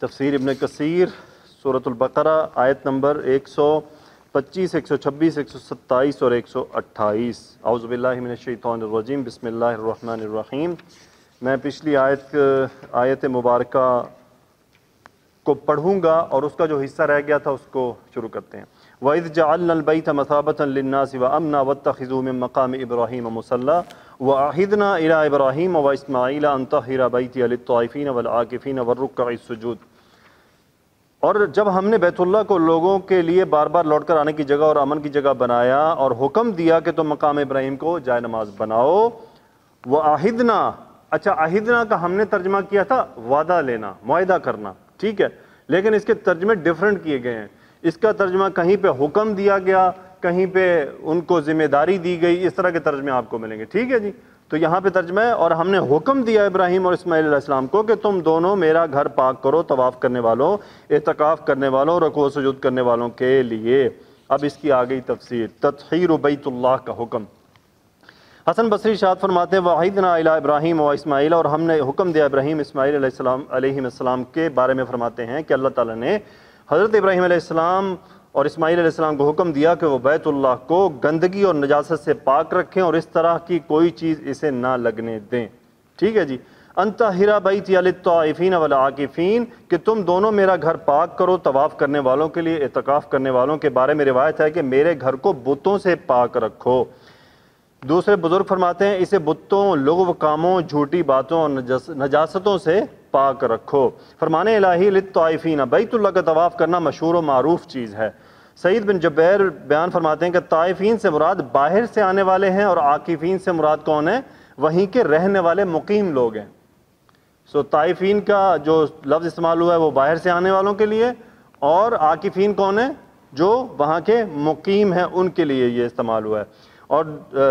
تفسیر ابن کثیر سورۃ البقرہ آیت نمبر 125 126 127 اور 128۔ اعوذ باللہ من الشیطان الرجیم، بسم اللہ الرحمن الرحیم۔ میں پچھلی آیت مبارکہ کو پڑھوں گا اور اس کا جو حصہ رہ گیا تھا اس کو شروع کرتے ہیں۔ وَإِذْ جَعَلْنَا الْبَيْتَ مَثَابَةً لِلنَّاسِ وَأَمْنًا وَاتَّخِذُوا مِن مَّقَامِ إِبْرَاهِيمَ مُصَلًّى وَعَهِدْنَا إِلَىٰ إِبْرَاهِيمَ وَإِسْمَاعِيلَ أَن طَهِّرَ بَيْتِيَ لِلطَّائِفِينَ وَالْعَاكِفِينَ وَالرُّكَّعِ السُّجُودِ۔ اور جب ہم نے بیت اللہ کو لوگوں کے لیے بار بار لوٹ کر آنے کی جگہ اور امن کی جگہ بنایا اور حکم دیا کہ تم مقام ابراہیم کو جائے نماز بناؤ۔ وَعَهِدْنَا، اچھا عہدنا کا ہم نے ترجمہ کیا تھا وعدہ لینا، معاہدہ کرنا، ٹھیک ہے، لیکن اس کے ترجمے ڈیفرنٹ کیے گئے ہیں۔ اس کا ترجمہ کہیں پہ حکم دیا گیا، کہیں پہ ان کو ذمہ داری دی گئی، اس طرح کے ترجمے آپ کو ملیں گے، ٹھیک ہے جی۔ تو یہاں پہ ترجمہ ہے اور ہم نے حکم دیا ابراہیم اور اسماعیل علیہ السلام کو کہ تم دونوں میرا گھر پاک کرو طواف کرنے والوں، اعتکاف کرنے والوں، رکوع و سجود کرنے والوں کے لیے۔ اب اس کی آگئی تفسیر، تطہیر بیت اللہ کا حکم۔ حسن بصری ارشاد فرماتے ہیں وَعِدْنَا إِلَىٰ إِبْرَاهِيمَ وَإِسْمَاعِيلَ، اور ہم نے حکم دیا ابراہیم اسماعیل علیہ السلام کے بارے میں فرماتے ہیں کہ اللہ تعالیٰ نے حضرت ابراہیم علیہ السلام اور اسماعیل علیہ السلام کو حکم دیا کہ وہ بیت اللہ کو گندگی اور نجاست سے پاک رکھیں اور اس طرح کی کوئی چیز اسے نہ لگنے دیں، ٹھیک ہے جی۔ ان طہر بیتی للطائفین والعاکفین، کہ تم دونوں میرا گھر پاک کرو طواف کرنے والوں کے لیے، اعتکاف کرنے والوں کے بارے میں روایت ہے کہ میرے گھر کو بتوں سے پاک رکھو۔ دوسرے بزرگ فرماتے ہیں اسے بتوں، لغو کاموں، جھوٹی باتوں اور نجاستوں سے پاک رکھو۔ فرمان الہی للطائفین، بیت اللہ کا طواف کرنا مشہور و معروف چیز ہے۔ سعید بن جبیر بیان فرماتے ہیں کہ طائفین سے مراد باہر سے آنے والے ہیں اور عاکفین سے مراد کون ہے؟ وہیں کے رہنے والے مقیم لوگ ہیں۔ طائفین کا جو لفظ استعمال ہوا ہے وہ باہر سے آنے والوں کے لیے، اور عاکفین کون ہیں؟ جو وہاں کے مقیم ہیں، ان کے لیے یہ استعمال ہوا ہے۔ اور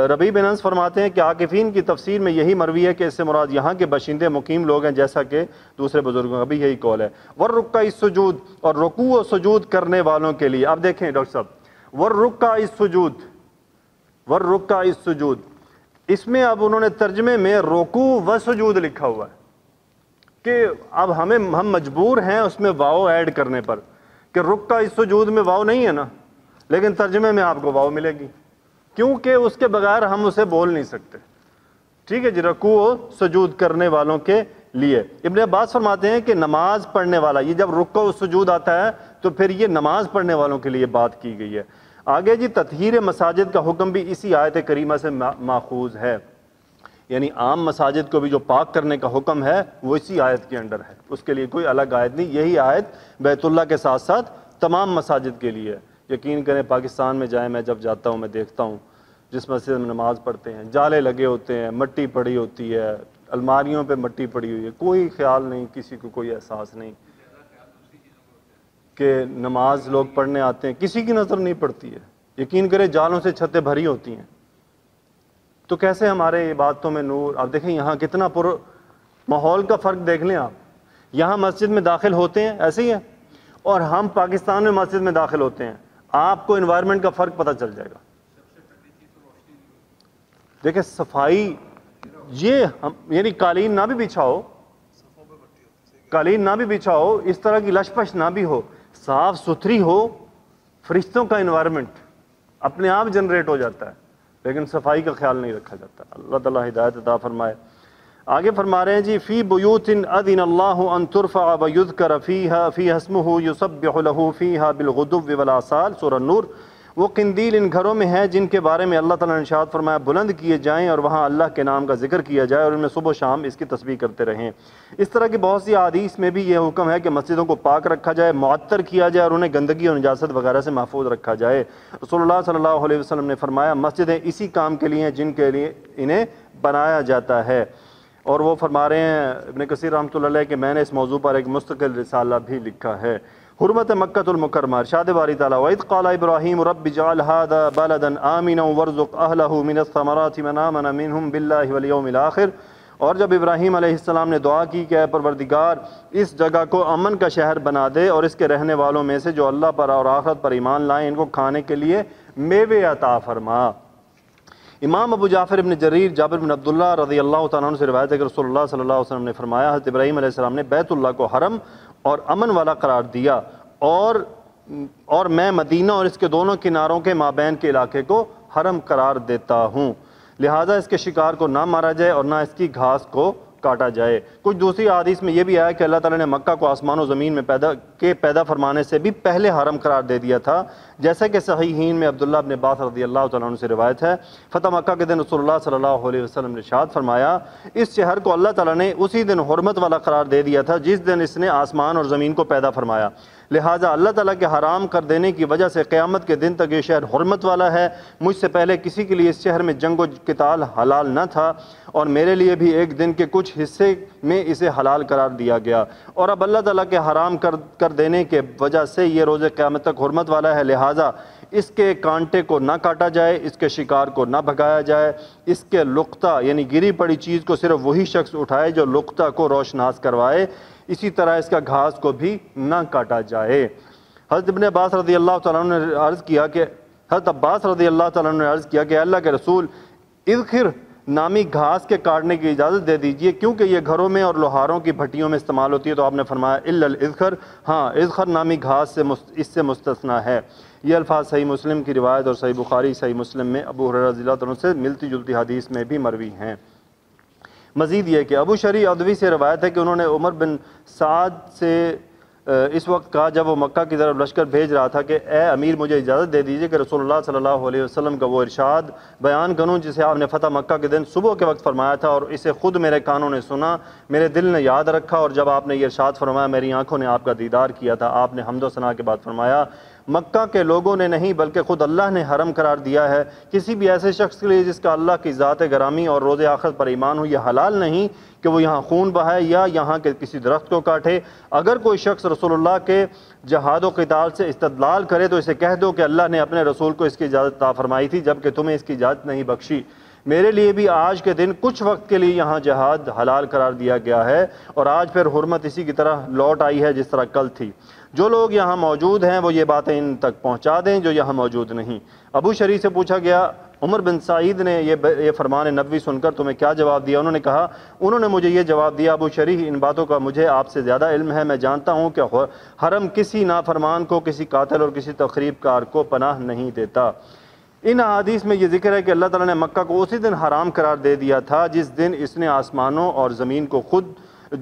ربیع بن انس فرماتے ہیں کہ عاکفین کی تفسیر میں یہی مروی ہے کہ اس سے مراد یہاں کے باشندے مقیم لوگ ہیں، جیسا کہ دوسرے بزرگوں کا بھی یہی قول ہے۔ والرکع السجود، اور رکوع و سجود کرنے والوں کے لیے۔ اب دیکھیں ڈاکٹر صاحب، والرکع السجود، والرکع السجود، اس میں اب انہوں نے ترجمے میں رکوع و سجود لکھا ہوا ہے کہ اب ہم مجبور ہیں اس میں واو ایڈ کرنے پر، کہ رکع السجود میں واو نہیں ہے نا، لیکن ترجمے میں آپ کو واو ملے گی کیونکہ اس کے بغیر ہم اسے بول نہیں سکتے، ٹھیک ہے جی۔ رکوع و سجود کرنے والوں کے لیے۔ ابن عباس فرماتے ہیں کہ نماز پڑھنے والا، یہ جب رکوع و سجود آتا ہے تو پھر یہ نماز پڑھنے والوں کے لیے بات کی گئی ہے۔ آگے جی تطہیر مساجد کا حکم بھی اسی آیت کریمہ سے ماخوذ ہے، یعنی عام مساجد کو بھی جو پاک کرنے کا حکم ہے وہ اسی آیت کے انڈر ہے، اس کے لیے کوئی الگ آیت نہیں۔ یہی آیت بیت اللہ کے ساتھ ساتھ تمام مساجد کے لیے ہے۔ یقین کریں پاکستان میں جائیں، میں جب جاتا ہوں میں دیکھتا ہوں جس مسجد میں نماز پڑھتے ہیں جالے لگے ہوتے ہیں، مٹی پڑی ہوتی ہے، الماریوں پہ مٹی پڑی ہوئی ہے، کوئی خیال نہیں، کسی کو کوئی احساس نہیں کہ نماز لوگ پڑھنے آتے ہیں، کسی کی نظر نہیں پڑتی ہے۔ یقین کریں جالوں سے چھتیں بھری ہوتی ہیں، تو کیسے ہمارے عبادتوں میں نور۔ آپ دیکھیں یہاں کتنا ماحول کا فرق دیکھ لیں آپ، یہاں مسجد میں داخل ہوتے ہیں ایسے ہی ہے، اور ہم پاکستان میں مسجد میں داخل ہوتے ہیں، آپ کو انوائرمنٹ کا فرق پتہ چل جائے گا۔ دیکھیں صفائی، یہ یعنی قالین نہ بھی بچھاؤ، قالین نہ بھی بچھاؤ، اس طرح کی لش پش نہ بھی ہو، صاف ستھری ہو، فرشتوں کا انوائرمنٹ اپنے آپ جنریٹ ہو جاتا ہے، لیکن صفائی کا خیال نہیں رکھا جاتا۔ اللہ تعالیٰ ہدایت عطا فرمائے۔ آگے فرما رہے ہیں جی فی بیوت اذن اللہ ان ترفع ویذکر فیہا اسمہ یسبح لہ فیہا بالغدو والآصال، سورہ نور۔ وہ قندیل ان گھروں میں ہے جن کے بارے میں اللہ تعالیٰ نے ارشاد فرمایا بلند کیے جائیں اور وہاں اللہ کے نام کا ذکر کیا جائے اور ان میں صبح و شام اس کی تسبیح کرتے رہیں۔ اس طرح کی بہت سی احادیث میں بھی یہ حکم ہے کہ مسجدوں کو پاک رکھا جائے، معطر کیا جائے اور انہیں گندگی اور نجاست وغیرہ سے محفوظ رکھا جائے۔ رسول اللہ صلی اللہ علیہ وسلم نے فرمایا مسجدیں اسی کام کے لیے ہیں جن کے لیے انہیں بنایا جاتا ہے۔ اور وہ فرما رہے ہیں ابن کثیر رحمۃ اللہ علیہ کہ میں نے اس موضوع پر ایک مستقل رسالہ بھی لکھا ہے۔ حرمت مکۃ المکرمہ، ارشاد باری تعالیٰ وَإِذْ قَالَ إِبْرَاهِيمُ رَبِّ اجْعَلْ هَٰذَا بَلَدًا آمِنًا وَارْزُقْ أَهْلَهُ مِنَ الثَّمَرَاتِ مَنْ آمَنَ مِنْهُمْ بِاللَّهِ وَالْيَوْمِ الْآخِرِ، اور جب ابراہیم علیہ السلام نے دعا کی کہ اے پروردگار اس جگہ کو امن کا شہر بنا دے اور اس کے رہنے والوں میں سے جو اللہ پر اور آخرت پر ایمان لائیں ان کو کھانے کے لیے میوے عطا فرما۔ امام ابو جعفر ابن جریر جابر بن عبداللہ رضی اللہ تعالیٰ عنہ سے روایت ہے کہ رسول اللہ صلی اللہ علیہ وسلم نے فرمایا حضرت ابراہیم علیہ السلام نے بیت اللہ کو حرم اور امن والا قرار دیا، اور میں مدینہ اور اس کے دونوں کناروں کے مابین کے علاقے کو حرم قرار دیتا ہوں، لہٰذا اس کے شکار کو نہ مارا جائے اور نہ اس کی گھاس کو کاٹا جائے۔ کچھ دوسری احادیث میں یہ بھی آیا کہ اللہ تعالیٰ نے مکہ کو آسمان و زمین میں پیدا فرمانے سے بھی پہلے حرم قرار دے دیا تھا، جیسا کہ صحیحین میں عبداللہ بن عباس رضی اللہ تعالیٰ عنہ سے روایت ہے۔ فتح مکہ کے دن رسول اللہ صلی اللہ علیہ وسلم نے ارشاد فرمایا، اس شہر کو اللہ تعالیٰ نے اسی دن حرمت والا قرار دے دیا تھا جس دن اس نے آسمان اور زمین کو پیدا فرمایا، لہٰذا اللہ تعالیٰ کے حرام کر دینے کی وجہ سے قیامت کے دن تک یہ شہر حرمت والا ہے۔ مجھ سے پہلے کسی کے لیے اس شہر میں جنگ و قتال حلال نہ تھا، اور میرے لیے بھی ایک دن کے کچھ حصے میں اسے حلال قرار دیا گیا، اور اب اللہ تعالیٰ کے حرام کر دینے کے وجہ سے یہ روز قیامت تک حرمت والا ہے، لہٰذا اس کے کانٹے کو نہ کاٹا جائے، اس کے شکار کو نہ بھگایا جائے، اس کے لقطہ یعنی گری پڑی چیز کو صرف وہی شخص اٹھائے جو لقطہ کو روشناس کروائے، اسی طرح اس کا گھاس کو بھی نہ کاٹا جائے۔ حضرت ابن عباس رضی اللہ تعالیٰ عنہ نے عرض کیا کہ کہ اللہ کے رسول، اذخر نامی گھاس کے کاٹنے کی اجازت دے دیجئے کیونکہ یہ گھروں میں اور لوہاروں کی بھٹیوں میں استعمال ہوتی ہے، تو آپ نے فرمایا الا الاذخر، ہاں اذخر نامی گھاس اس سے مستثنیٰ ہے۔ یہ الفاظ صحیح مسلم کی روایت اور صحیح بخاری صحیح مسلم میں ابو ہریرہ رضی اللہ عنہ سے ملتی جلتی حدیث میں بھی مروی ہیں۔ مزید یہ کہ ابو شریح ادوی سے روایت ہے کہ انہوں نے عمر بن سعد سے اس وقت کہا جب وہ مکہ کی طرف لشکر بھیج رہا تھا کہ اے امیر، مجھے اجازت دے دیجئے کہ رسول اللہ صلی اللہ علیہ وسلم کا وہ ارشاد بیان کروں جسے آپ نے فتح مکہ کے دن صبح کے وقت فرمایا تھا، اور اسے خود میرے کانوں نے سنا، میرے دل نے یاد رکھا، اور جب آپ نے یہ ارشاد فرمایا میری آنکھوں نے آپ کا دیدار کیا تھا۔ آپ نے حمد و ثنا کے بعد فرمایا، مکہ کے لوگوں نے نہیں بلکہ خود اللہ نے حرم قرار دیا ہے، کسی بھی ایسے شخص کے لیے جس کا اللہ کی ذات گرامی اور روز آخرت پر ایمان ہو، یہ حلال نہیں کہ وہ یہاں خون بہائے یا یہاں کے کسی درخت کو کاٹے۔ اگر کوئی شخص رسول اللہ کے جہاد و قتال سے استدلال کرے تو اسے کہہ دو کہ اللہ نے اپنے رسول کو اس کی اجازت عطا فرمائی تھی جبکہ تمہیں اس کی اجازت نہیں بخشی۔ میرے لیے بھی آج کے دن کچھ وقت کے لیے یہاں جہاد حلال قرار دیا گیا ہے، اور آج پھر حرمت اسی کی طرح لوٹ آئی ہے جس طرح کل تھی۔ جو لوگ یہاں موجود ہیں وہ یہ باتیں ان تک پہنچا دیں جو یہاں موجود نہیں۔ ابو شریح سے پوچھا گیا، عمر بن سعید نے یہ فرمان نبوی سن کر تمہیں کیا جواب دیا؟ انہوں نے کہا، انہوں نے مجھے یہ جواب دیا، ابو شریح ان باتوں کا مجھے آپ سے زیادہ علم ہے، میں جانتا ہوں کہ حرم کسی نافرمان کو، کسی قاتل اور کسی تخریب کار کو پناہ نہیں دیتا۔ ان احادیث میں یہ ذکر ہے کہ اللہ تعالیٰ نے مکہ کو اسی دن حرام قرار دے دیا تھا جس دن اس نے آسمانوں اور زمین کو خود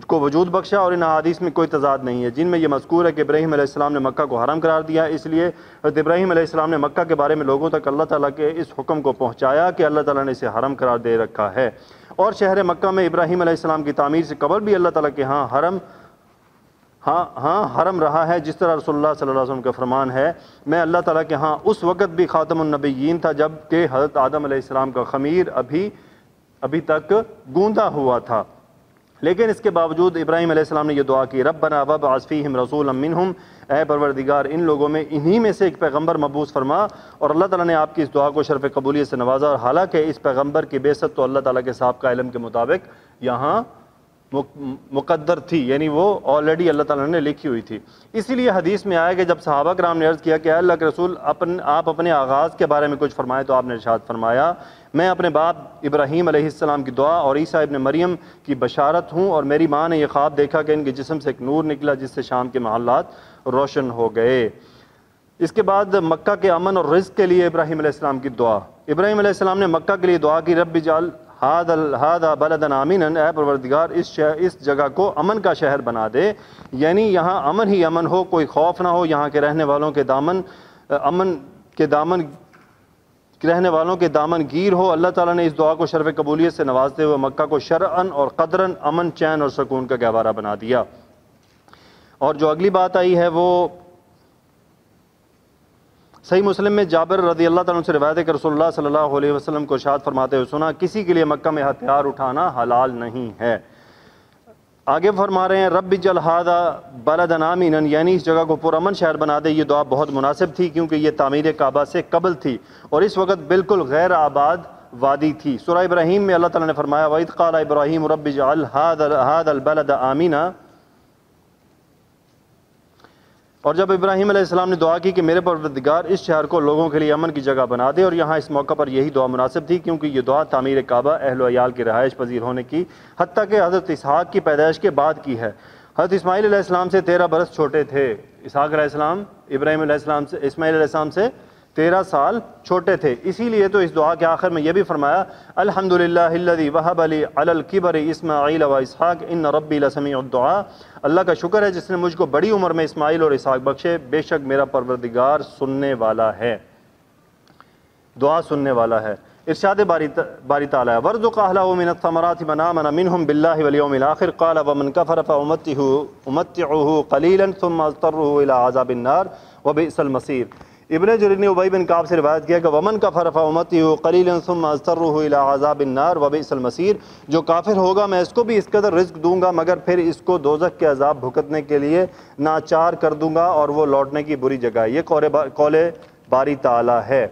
کو وجود بخشا، اور ان احادیث میں کوئی تضاد نہیں ہے جن میں یہ مذکور ہے کہ ابراہیم علیہ السلام نے مکہ کو حرام قرار دیا۔ اس لیے حضرت ابراہیم علیہ السلام نے مکہ کے بارے میں لوگوں تک اللہ تعالیٰ کے اس حکم کو پہنچایا کہ اللہ تعالیٰ نے اسے حرم قرار دے رکھا ہے، اور شہر مکہ میں ابراہیم علیہ السلام کی تعمیر سے قبل بھی اللہ تعالیٰ کے ہاں حرم رہا ہے، جس طرح رسول اللہ صلی اللہ علیہ وسلم کا فرمان ہے، میں اللہ تعالیٰ کے ہاں اس وقت بھی خاتم النبیین تھا جب کہ حضرت آدم علیہ السلام کا خمیر ابھی تک گوندا ہوا تھا، لیکن اس کے باوجود ابراہیم علیہ السلام نے یہ دعا کی، ربنا وابعث فیہم رسولا منہم، اے پروردگار ان لوگوں میں انہی میں سے ایک پیغمبر مبعوث فرما، اور اللہ تعالیٰ نے آپ کی اس دعا کو شرف قبولیت سے نوازا، اور حالانکہ اس پیغمبر کی بعثت تو اللہ تعالیٰ کے سابقہ علم کے مطابق یہاں مقدر تھی، یعنی وہ آلریڈی اللہ تعالیٰ نے لکھی ہوئی تھی۔ اسی لیے حدیث میں آیا کہ جب صحابہ کرام نے عرض کیا کہ اے اللہ کے رسول آپ اپنے آغاز کے بارے میں کچھ فرمائے، تو آپ نے ارشاد فرمایا، میں اپنے باپ ابراہیم علیہ السلام کی دعا اور عیسیٰ ابن مریم کی بشارت ہوں، اور میری ماں نے یہ خواب دیکھا کہ ان کے جسم سے ایک نور نکلا جس سے شام کے محلات روشن ہو گئے۔ اس کے بعد مکہ کے امن اور رزق کے لیے ابراہیم علیہ السلام کی دعا۔ ابراہیم علیہ السلام نے مکہ کے لیے دعا کی، رب اجعل ھذا بلدا آمنا، اے پروردگار اس جگہ کو امن کا شہر بنا دے، یعنی یہاں امن ہی امن ہو، کوئی خوف نہ ہو، یہاں کے رہنے والوں کے دامن گیر ہو۔ اللہ تعالیٰ نے اس دعا کو شرف قبولیت سے نوازتے ہوئے مکہ کو شرعاً اور قدراً امن، چین اور سکون کا گہوارہ بنا دیا۔ اور جو اگلی بات آئی ہے وہ صحیح مسلم میں جابر رضی اللہ تعالیٰ عنہ سے روایت ہے کہ رسول اللہ صلی اللہ علیہ وسلم کو ارشاد فرماتے ہوئے سنا، کسی کے لیے مکہ میں ہتھیار اٹھانا حلال نہیں ہے۔ آگے فرما رہے ہیں، رب اجعل ھذا بلدا آمنا، یعنی اس جگہ کو پرامن شہر بنا دے۔ یہ دعا بہت مناسب تھی کیونکہ یہ تعمیر کعبہ سے قبل تھی اور اس وقت بالکل غیر آباد وادی تھی۔ سورہ ابراہیم میں اللہ تعالیٰ نے فرمایا، وَإِذْ قَالَ إِبْرَاهِيمُ رَبِّ اجْعَلْ هَذَا الْبَلَدَ آمِنًا، اور جب ابراہیم علیہ السلام نے دعا کی کہ میرے پروردگار اس شہر کو لوگوں کے لیے امن کی جگہ بنا دے، اور یہاں اس موقع پر یہی دعا مناسب تھی کیونکہ یہ دعا تعمیر کعبہ، اہل و عیال کے رہائش پذیر ہونے کی، حتیٰ کہ حضرت اسحاق کی پیدائش کے بعد کی ہے۔ حضرت اسماعیل علیہ السلام سے 13 برس چھوٹے تھے، اسحاق علیہ السلام ابراہیم علیہ السلام سے اسماعیل علیہ السلام سے 13 سال چھوٹے تھے، اسی لیے تو اس دعا کے آخر میں یہ بھی فرمایا الحمدللہ الذی وہب لی علی الکبر اسماعیل و اسحاق ان ربی لسمیع الدعاء، اللہ کا شکر ہے جس نے مجھ کو بڑی عمر میں اسماعیل اور اسحاق بخشے، بے شک میرا پروردگار سننے والا ہے، دعا سننے والا ہے۔ ارشاد باری تعالیٰ وَارْزُقْ أَهْلَهُ مِنَ الثَّمَرَاتِ مَنْ آمَنَ مِنْهُمْ بِاللَّهِ وَالْيَوْمِ الْآخِرِ قَالَ وَمَنْ كَفَرَ فَأُمَتِّعُهُ قَلِيلًا ثُمَّ أَضْطَرُّهُ إِلَىٰ عَذَابِ النَّارِ وَبِئْسَ الْمَصِيرُ۔ ابن جریر نے ابی بن کعب سے روایت کیا کہ وَمَنْ كَفَرَ فَأُمَتِّعُهُ قَلِيلًا ثُمَّ أَضْطَرُّهُ إِلَىٰ عَذَابِ النَّارِ وَبِئْسَ الْمَصِيرُ، جو کافر ہوگا میں اس کو بھی اس قدر رزق دوں گا مگر پھر اس کو دوزخ کے عذاب بھگتنے کے لیے ناچار کر دوں گا اور وہ لوٹنے کی بری جگہ ہے۔ یہ قول باری تعالیٰ ہے۔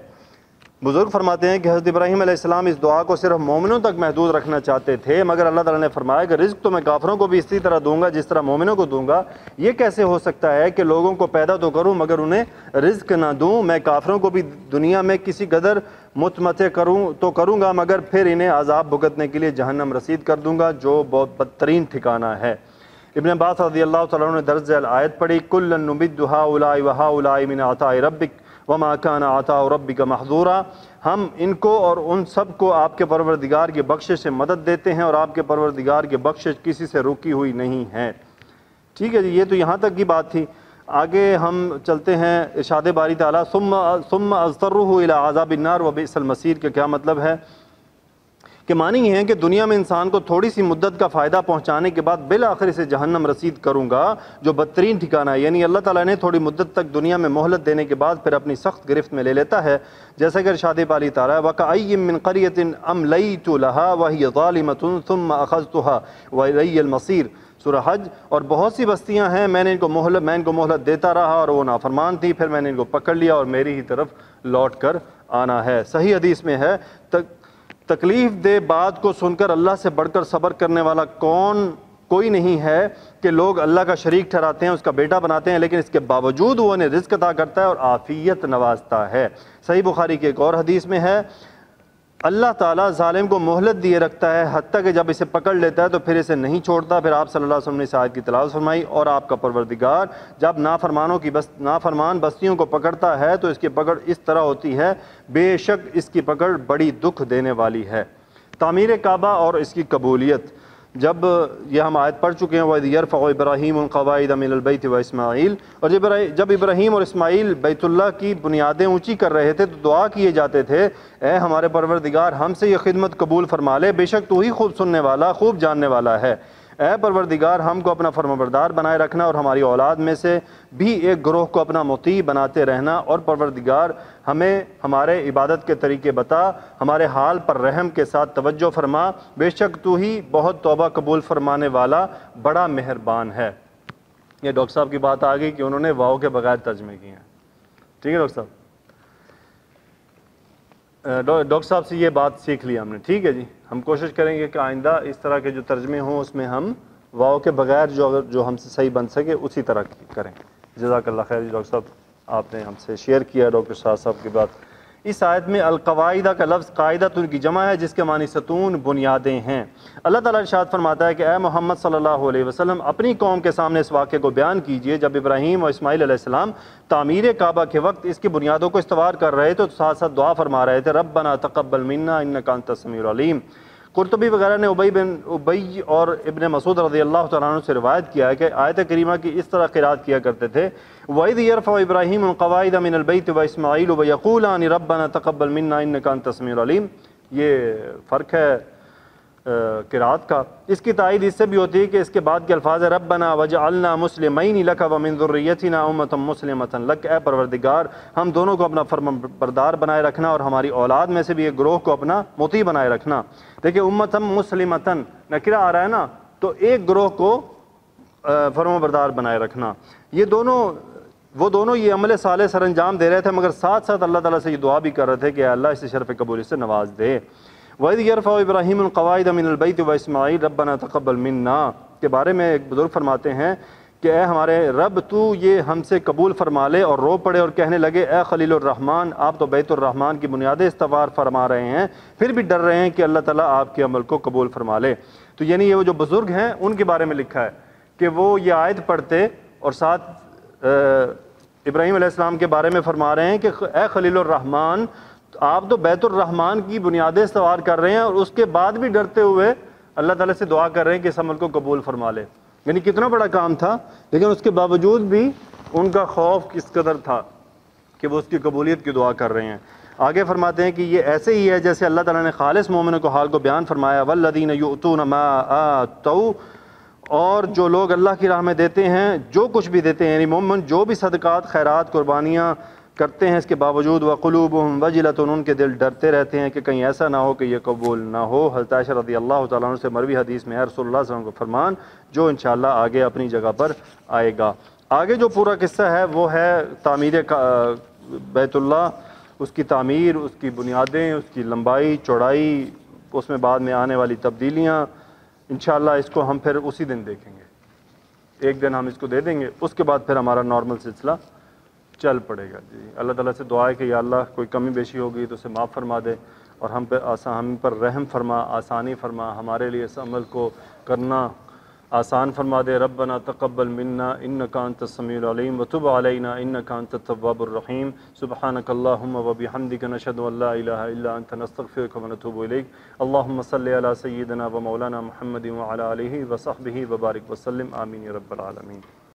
بزرگ فرماتے ہیں کہ حضرت ابراہیم علیہ السلام اس دعا کو صرف مومنوں تک محدود رکھنا چاہتے تھے، مگر اللہ تعالیٰ نے فرمایا کہ رزق تو میں کافروں کو بھی اسی طرح دوں گا جس طرح مومنوں کو دوں گا۔ یہ کیسے ہو سکتا ہے کہ لوگوں کو پیدا تو کروں مگر انہیں رزق نہ دوں؟ میں کافروں کو بھی دنیا میں کسی قدر متمتع کروں گا مگر پھر انہیں عذاب بھگتنے کے لیے جہنم رسید کر دوں گا جو بہت بدترین ٹھکانہ ہے۔ ابن عباس رضی اللہ تعالیٰ عنہ نے درج ذیل آیت پڑھی کُلًا نُمِدُّ هَٰؤُلَاءِ وَهَٰؤُلَاءِ مِنْ عَطَاءِ رَبِّكَ وَمَا كَانَ عَطَاءُ رَبِّكَ مَحْظُورًا، ہم ان کو اور ان سب کو آپ کے پروردگار کی بخشش سے مدد دیتے ہیں اور آپ کے پروردگار کی بخشش کسی سے رکی ہوئی نہیں ہے۔ ٹھیک ہے جی، یہ تو یہاں تک کی بات تھی۔ آگے ہم چلتے ہیں ارشاد باری تعالیٰ ثم اضطرُّهُ إِلَىٰ عَذَابِ النَّارِ وَبِئْسَ الْمَصِيرُ کا کیا مطلب ہے کہ معنی یہ ہے کہ دنیا میں انسان کو تھوڑی سی مدت کا فائدہ پہنچانے کے بعد بالآخر اسے جہنم رسید کروں گا جو بدترین ٹھکانہ ہے، یعنی اللہ تعالیٰ نے تھوڑی مدت تک دنیا میں مہلت دینے کے بعد پھر اپنی سخت گرفت میں لے لیتا ہے، جیسا کہ ارشاد باری تعالیٰ وَكَأَيٍّ مِّن قَرْيَةٍ أَمْلَيْتُ لَهَا وَهِيَ ظَالِمَةٌ ثُمَّ أَخَذْتُهَا وَإِلَيَّ الْمَصِيرُ، سورہ حج۔ اور بہت سی بستیاں ہیں میں ان کو مہلت دیتا رہا اور وہ نافرمان تھی، پھر میں نے ان کو پکڑ لیا اور میری ہی طرف لوٹ کر آنا ہے۔ صحیح حدیث میں ہے تکلیف دہ بات کو سن کر اللہ سے بڑھ کر صبر کرنے والا کوئی نہیں ہے کہ لوگ اللہ کا شریک ٹھہراتے ہیں، اس کا بیٹا بناتے ہیں، لیکن اس کے باوجود وہ انہیں رزق عطا کرتا ہے اور عافیت نوازتا ہے۔ صحیح بخاری کی ایک اور حدیث میں ہے اللہ تعالیٰ ظالم کو مہلت دیے رکھتا ہے حتیٰ کہ جب اسے پکڑ لیتا ہے تو پھر اسے نہیں چھوڑتا۔ پھر آپ صلی اللہ علیہ وسلم نے اس آیت کی تلاوت فرمائی اور آپ کا پروردگار جب نافرمان بستیوں کو پکڑتا ہے تو اس کی پکڑ اس طرح ہوتی ہے بے شک اس کی پکڑ بڑی دکھ دینے والی ہے۔ تعمیر کعبہ اور اس کی قبولیت، جب یہ ہم آیت پڑھ چکے ہیں وَإِذْ يَرْفَعُ إِبْرَاهِيمُ الْقَوَاعِدَ مِنَ الْبَيْتِ وَإِسْمَاعِيلُ، اور جب ابراہیم اور اسماعیل بیت اللہ کی بنیادیں اونچی کر رہے تھے تو دعا کیے جاتے تھے اے ہمارے پروردگار ہم سے یہ خدمت قبول فرما لے، بے شک تو ہی خوب سننے والا خوب جاننے والا ہے۔ اے پروردگار ہم کو اپنا فرمانبردار بنائے رکھنا اور ہماری اولاد میں سے بھی ایک گروہ کو اپنا مطیع بناتے رہنا، اور پروردگار ہمیں ہمارے عبادت کے طریقے بتا، ہمارے حال پر رحم کے ساتھ توجہ فرما، بے شک تو ہی بہت توبہ قبول فرمانے والا بڑا مہربان ہے۔ یہ ڈاکٹر صاحب کی بات آ گئی کہ انہوں نے واو کے بغیر ترجمے کیے ہیں۔ ٹھیک ہے ڈاکٹر صاحب، ڈاکٹر صاحب سے یہ بات سیکھ لی ہم نے۔ ٹھیک ہے جی، ہم کوشش کریں گے کہ آئندہ اس طرح کے جو ترجمے ہوں اس میں ہم واو کے بغیر جو ہم سے صحیح بن سکے اسی طرح کریں۔ جزاک اللہ خیر۔ جی ڈاکٹر صاحب آپ نے ہم سے شیئر کیا ڈاکٹر شاہ صاحب کی بات۔ اس آیت میں القواعدہ کا لفظ قاعدۃ کی جمع ہے جس کے معنی ستون بنیادیں ہیں۔ اللہ تعالیٰ ارشاد فرماتا ہے کہ اے محمد صلی اللہ علیہ وسلم اپنی قوم کے سامنے اس واقعے کو بیان کیجئے جب ابراہیم اور اسماعیل علیہ السلام تعمیر کعبہ کے وقت اس کی بنیادوں کو استوار کر رہے تھے تو ساتھ ساتھ دعا فرما رہے تھے ربنا تقبل منا انک انت السمیع العلیم۔ قرطبی وغیرہ نے ابی اور ابن مسعود رضی اللہ تعالیٰ عنہ سے روایت کیا ہے کہ آیت کریمہ کی اس طرح قرات کیا کرتے تھے وَإِذْ يَرْفَعُ إِبْرَاهِيمُ الْقَوَاعِدَ مِنَ الْبَيْتِ وَإِسْمَاعِيلُ وَيَقُولَانِ رَبَّنَا تَقَبَّلْ مِنَّا إِنَّكَ أَنْتَ السَّمِيعُ الْعَلِيمُ۔ یہ فرق ہے قرات کا۔ اس کی تائید اس سے بھی ہوتی ہے کہ اس کے بعد کے الفاظ ربنا وجعلنا مسلمین لک ومن ذریتنا امۃ مسلمۃ لک، اے پروردگار ہم دونوں کو اپنا فرمانبردار بنائے رکھنا اور ہماری اولاد میں سے بھی ایک گروہ کو اپنا مطیع بنائے رکھنا۔ دیکھیں امۃ مسلمۃ نکرہ آ رہا ہے نا، تو ایک گروہ کو فرمانبردار بنائے رکھنا، وہ دونوں یہ عمل صالح سر انجام دے رہے تھے مگر ساتھ ساتھ اللہ تعالیٰ سے یہ دعا بھی کر رہے تھے کہ اے اللہ اسے شرف قبولی سے نواز دے۔ وَإِذْ يَرْفَعُ إِبْرَاهِيمُ الْقَوَاعِدَ مِنَ الْبَيْتِ وَإِسْمَاعِيلُ رَبَّنَا تَقَبَّلْ مِنَّا کے بارے میں ایک بزرگ فرماتے ہیں کہ اے ہمارے رب تو یہ ہم سے قبول فرما لے، اور رو پڑے اور کہنے لگے اے خلیل الرحمن آپ تو بیت الرحمن کی بنیادیں استوار فرما رہے ہیں پھر بھی ڈر رہے ہیں کہ اللہ تعالیٰ آپ کے عمل کو قبول فرما لے۔ تو یعنی یہ وہ جو بزرگ ہیں ان کے بارے میں لکھا ہے کہ وہ یہ آیت پڑھتے اور ساتھ ابراہیم علیہ السلام کے بارے میں فرما رہے ہیں کہ اے خلیل الرحمن، آپ تو بیت الرحمن کی بنیادیں استوار کر رہے ہیں اور اس کے بعد بھی ڈرتے ہوئے اللہ تعالیٰ سے دعا کر رہے ہیں کہ اس عمل کو قبول فرما لے۔ یعنی کتنا بڑا کام تھا، لیکن اس کے باوجود بھی ان کا خوف کس قدر تھا کہ وہ اس کی قبولیت کی دعا کر رہے ہیں۔ آگے فرماتے ہیں کہ یہ ایسے ہی ہے جیسے اللہ تعالیٰ نے خالص مومنوں کو حال کو بیان فرمایا، والذین یؤتون ما آتوا، اور جو لوگ اللہ کی راہ میں دیتے ہیں جو کچھ بھی دیتے ہیں، یعنی مومن جو بھی صدقات، خیرات، قربانیاں کرتے ہیں، اس کے باوجود وقلوبہم وجلۃ، ان کے دل ڈرتے رہتے ہیں کہ کہیں ایسا نہ ہو کہ یہ قبول نہ ہو۔ حضرت عائشہ رضی اللہ تعالیٰ عنہ سے مروی حدیث میں ہے رسول اللہ صلی اللہ علیہ وسلم کو فرمان جو انشاءاللہ آگے اپنی جگہ پر آئے گا۔ آگے جو پورا قصہ ہے وہ ہے تعمیر بیت اللہ، اس کی تعمیر، اس کی بنیادیں، اس کی لمبائی، چوڑائی، اس میں بعد میں آنے والی تبدیلیاں۔ انشاءاللہ اس کو ہم پھر اسی دن دیکھیں گے، ایک دن ہم اس کو دے دیں گے، اس کے بعد پھر ہمارا نارمل سلسلہ چل پڑے گا۔ جی اللہ تعالیٰ سے دعا ہے کہ یا اللہ کوئی کمی بیشی ہوگی تو اسے معاف فرما دے اور ہم پر رحم فرما، آسانی فرما، ہمارے لیے اس عمل کو کرنا آسان فرما دے۔ ربنا تقبل منا انک انت السمیع العلیم وتب علینا انک انت التواب الرحیم۔ سبحانک اللہم وبحمدک نشہد ان لا الہ الا انت نستغفرک ونتوب الیک۔ اللہم صلی علی سیدنا و مولانا محمد وعلی آلہ وصحبہ وبارک وسلم، آمین یا رب العالمین۔